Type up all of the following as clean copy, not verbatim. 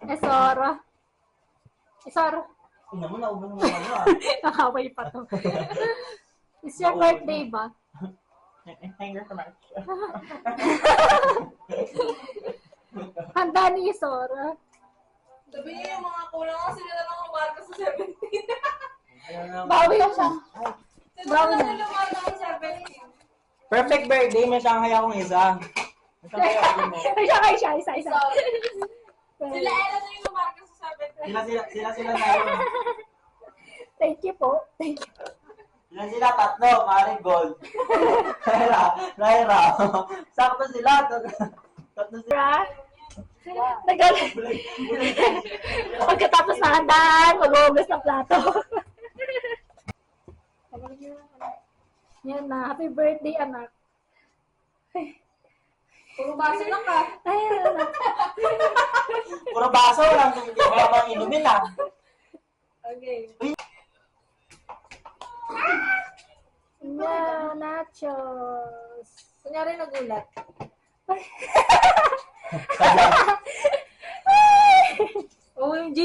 Esora. Esora. Ina mo, naubos mo ano. Nakaway pa to. It's your birthday ba? Thank you so much. Handa ni Esora. Sabi niya yung mga kulang kasi nila lang umarka sa 17. Bawi yung siya. Sila lang nila umarka sa 17. Perfect birthday, may Shanghai akong isa. May Shanghai ako mo. Ay, siya, isa. Sila Ella na yung umarka sa 17. Sila na yun. Thank you po. Thank you. Sila tatlo, Mari Gold. Naira. Sakto sila. Tatlo sila. Nagalit. Pagkatapos na handaan, mag-uugas ng plato. Yan na. Happy birthday, anak. Puro baso lang ka. Ay, anak. Puro baso lang. Hindi ko naman inumin ah. Okay. Yan, nachos. Kunyari nagulat. OMG,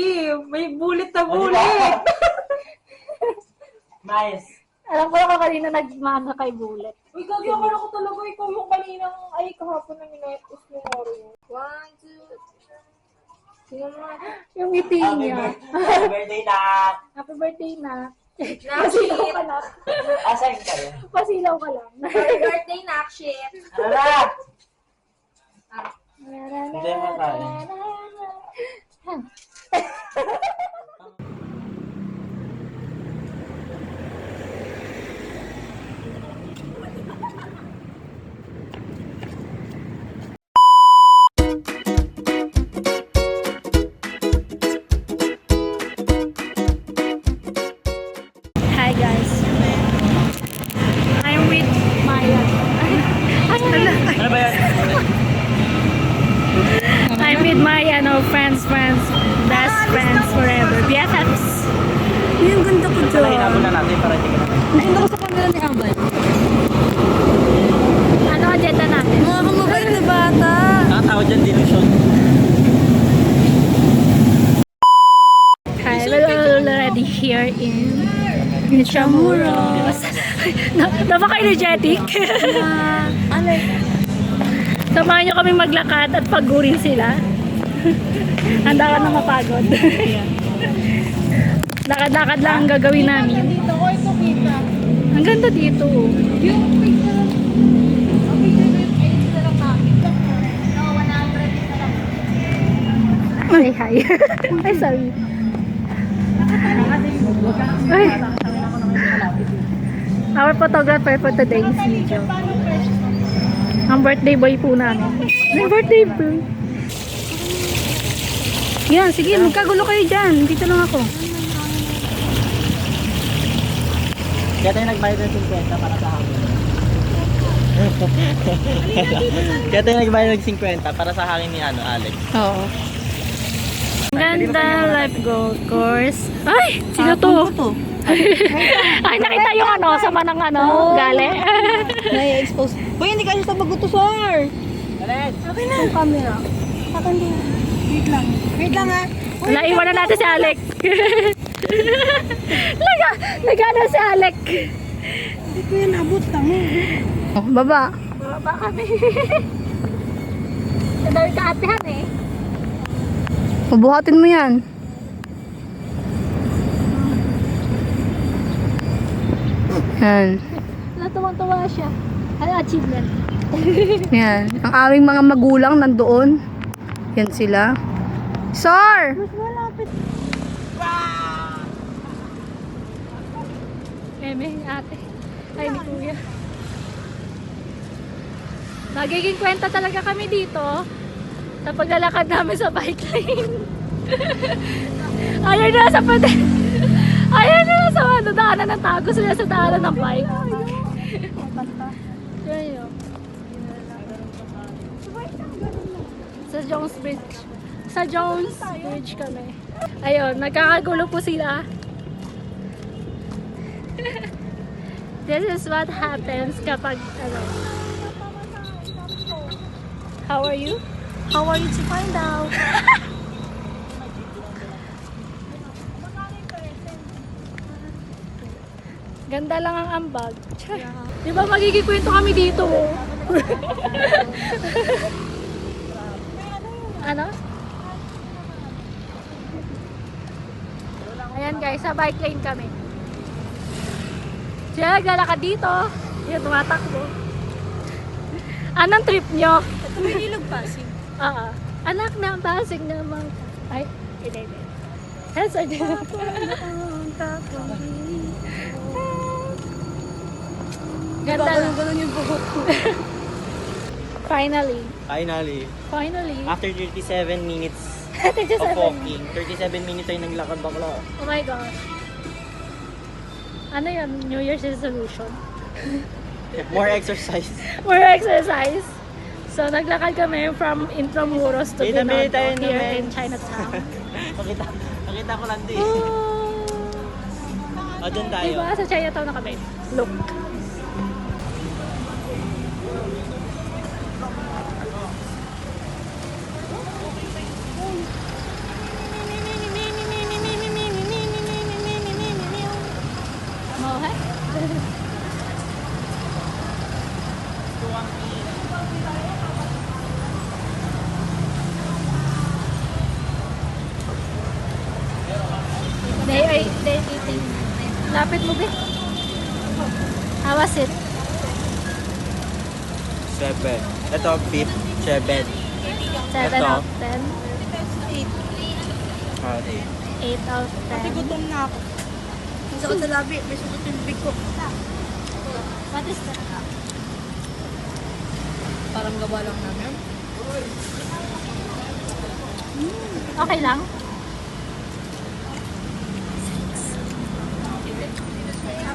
may bulit na bulit. Nice. Alam ko ako kanina nagmana kay Bullet. Uy, gagi ako na ko talaga. Ikaw yung kaninang, ay kahapon ng inetos ni Mario. 1, 2, tingnan mo nga. Yung ngiti niya. Happy birthday na. Happy birthday na. Nakshit. Pasilaw ka na. Asan kayo? Pasilaw ka lang. Happy birthday, Nakshit. Ano na? Hindi mo kaya. Hi guys. I'm with Maya. Ano ba yan? I'm with Maya, no friends, best friends forever. BFFs. Yung ganda ko Pala hinabol na natin para hindi ka natin. Ang ganda ko sa camera ni Ambal. Ano agenda natin? Mga kamabait na bata. Nakatawad dyan, delusion. Hi, we're already here in Intramuros. Napaka-energetic. Samahan nyo kami maglakad at pagurin sila. Handa ka na mapagod. Lakad-lakad lang ang gagawin namin. Dito ko ito kita. Ang ganda dito. Yung picture. Ang picture ko yung 80 na lang namin. No, 100 na lang. Ay, hi. Ay, sorry. Ay. Our photographer for today's video. Ang birthday boy po namin. May birthday boy. Yan, sige, magkagulo kayo dyan. Dito lang ako. Kaya tayo nagbayad ng 50 para sa hangin. Kaya tayo nagbayad ng 50 para sa hangin ni Alex. Oo. Ganda life goal course. Ay, sino to? Ay, nakita yung ano, sama ng ano, gali. Nai-expose. Uy, hindi kasi sa bagutusar. Alex! Okay na. Yung camera. Akin din. Wait lang. Wait lang ha. Wala, iwanan natin si Alec. Nagana si Alec. Hindi ko yan abot lang. Oh, baba. Baba kami. Nadawin ka atehan eh. Pabuhatin mo yan. Yan. Natuwang-tuwa siya. Ano achievement? Yan. Ang aming mga magulang nandoon. Yan sila. Sir! Mas malapit. Eme, ate. Ay, ni kuya. Magiging kwenta talaga kami dito sa paglalakad namin sa bike lane. Ayaw na sa pwede. Ayaw na sa ano, daanan ng tago sila sa daanan ng bike. Yan yun. Sa Jones Bridge. Sa Jones Bridge kami. Ayun, nagkakagulo po sila. This is what happens kapag ano. How are you? How are you to find out? Ganda lang ang ambag. Di ba magigikwento kami dito? Ano? Ayan guys, sa bike lane kami. Siya naglalakad dito. Yan, tumatakbo. Anong trip nyo? Ito may ilog Pasig. Oo. Anak ng Pasig naman. Ay, hindi. Yes, I did. Ganda lang. Ganun yung buhok ko. Finally. Finally, after 37 minutes of 37. walking, 37 minutes ay naglakad bakla. Oh my gosh. Ano yan? New Year's resolution? More exercise. More exercise. So, naglakad kami from Intramuros to Kita, bili tayo Binondo here naman. in Chinatown. Pakita ko lang din. Oh, O, doon tayo. diba? Sa Chinatown na kami. Look. They eating. Lapit mo, be. How was it? 7. Ito, beef. 7. 7 Ito. out of 10. 8. 8 out of 10. Gutom na ako. Ang sakit sa labi. May sugot yung big ko. What is that? Parang gawa lang namin. Okay lang?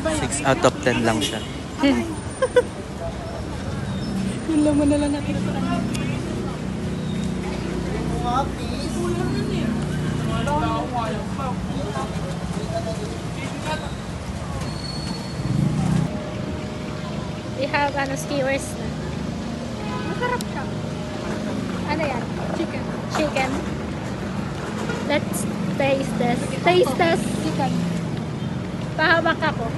6 out of 10 lang siya. Yung laman na lang natin. We have skewers na. Masarap siya. Ano yan? Chicken. Chicken. Let's taste this. Taste test. Chicken. Pahabak ako.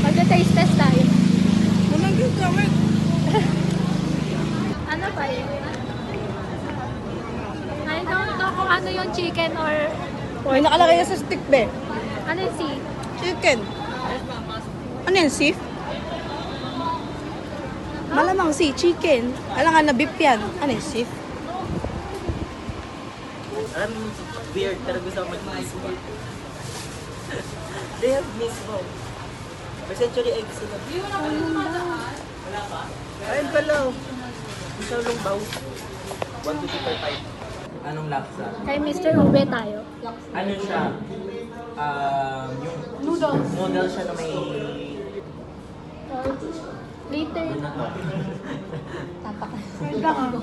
Mag-taste test tayo. Walang yung gawin. Ano ba yun? I don't know kung ano yung chicken or May nakalagay na sa stick, be. ano yung si? Chicken. Ano yan, beef? Malamang si chicken. Alangan na beef yan. Ano yung beef? Alam mo, weird. Pero gusto ko mag-mismo. They have mismo. May century eggs sila. Wala pa? Ayun pala. Isang lungbaw. 1, 2, 3, 4, 5. Anong laksa? Kay Mr. Ube tayo. Ano siya? Yung Noodles. noodle siya na may... Later. Ano na to? Wait lang ako.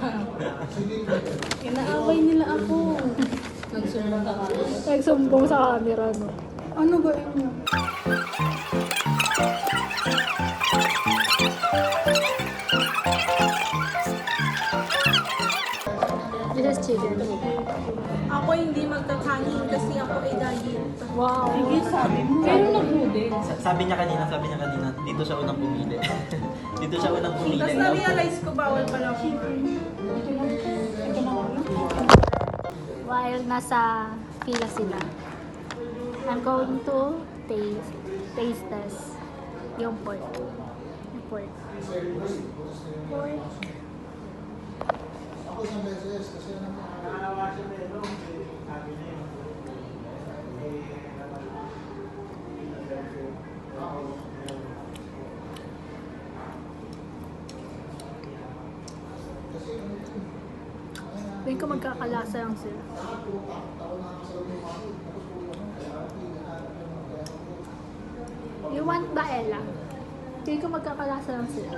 Inaaway nila ako. Nagsumbong sa camera, no? Ano ba yun? This is chicken. Ako hindi magkakanin kasi ako ay diet. Wow. Sige, sabi mo. Pero nag-noodles. Sabi niya kanina, dito siya unang pumili. Dito siya unang pumili. Tapos na-realize ko bawal pala ako. While nasa pila sila, I'm going to taste test yung pork. Yung pork. Pork. Tingin ko magkakalasa lang sila. You want ba, Ella? Tingin ko magkakalasa lang sila.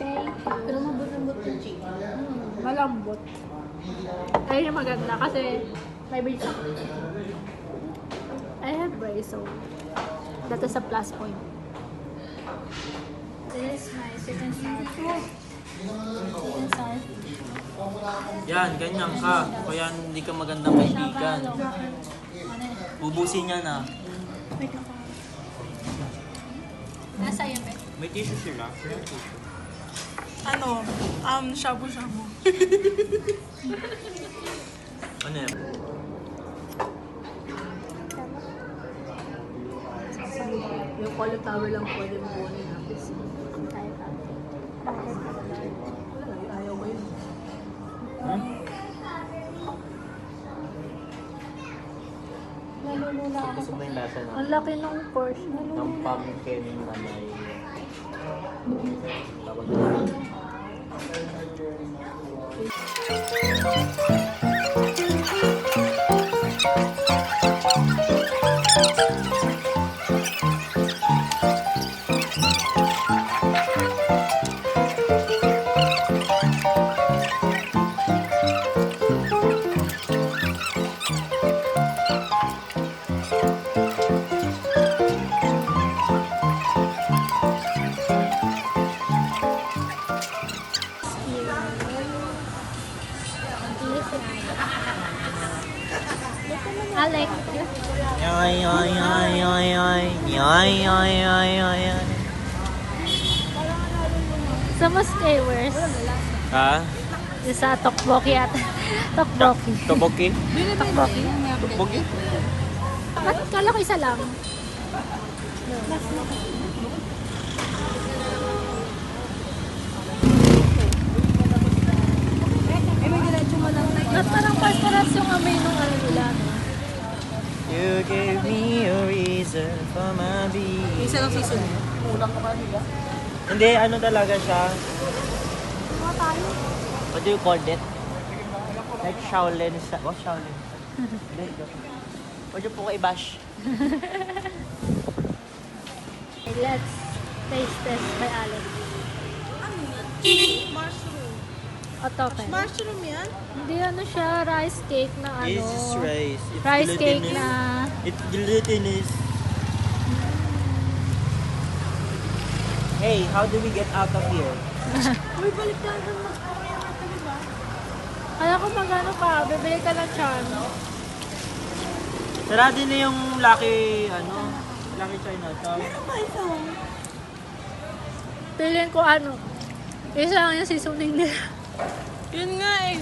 Okay. Pero mabulambot yung chicken. Malambot. Ayun yung maganda kasi may brace ako. I have brace, so that is a plus point. This is my chicken salad. Chicken salad. Yan, ganyan ka. Kaya hindi ka magandang kaibigan. Ubusin niya na. Nasa iyo, be. May tissue sila. May tissue. Ano? Shabu-shabu. Ano yan? Yung color tower lang pwede mo kunin natin. Ayaw ko yun. Nalulula ako. Gusto mo yung lasa na? Ang laki ng Porsche. Ng Nalulula. pumpkin na may... Tawag Alec. Yoy, yoy, yoy, yoy, yoy. Yoy, yoy, yoy, yoy, yoy. Sa Muskewers. Ha? Sa Tokboki at Tokboki. Toboki? Tokboki. Toboki? Ba't kala ko isa lang? Ba't parang paras yung amoy nung ano nila? You gave me a reason for my being. Isa lang season. Hindi, ano talaga siya? What do you call it? Like Shaolin. Oh, Shaolin. Hindi, joke. Huwag niyo po ko i-bash. Let's taste test by Alec. Mushroom. Otoken. Mushroom yan? Hindi ano siya, rice cake na ano. This is rice. It's Rice cake glutinous. na It's glutinous. Hey, how do we get out of here? Uy, balik tayo ng Korea natin, diba? kaya ko magano ka, bibili ka ng charm. Sarado na yung Lucky, Lucky Chinatown. Piliin ko ano. Isa lang yung seasoning nila. Yun nga eh.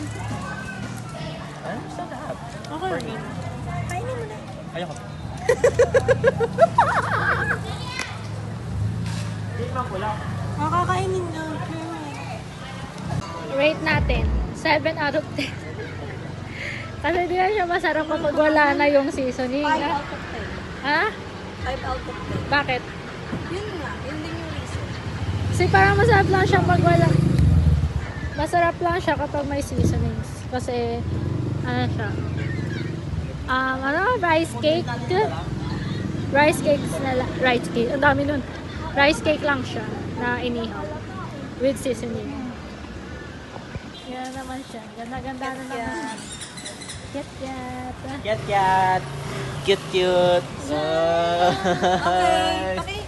Ano? Sarap. Okay. Kainin mo na. Ayoko. Hindi pa pula. Makakainin na. Rate natin. 7 out of 10. Kasi di na siya masarap kapag wala na yung seasoning. 5 out of 10. Ha? 5 out of 10. Bakit? Yun nga. Yun din yung reason. Kasi parang masarap lang siya pag wala. Masarap lang siya kapag may seasonings. Kasi, ano siya? Rice cake. Rice cakes na rice cake. Ang dami nun. Rice cake lang siya na inihaw. With seasoning. Yan naman siya. Ganda-ganda na naman. Kat-kat. Cat cat. Cute cute. Okay.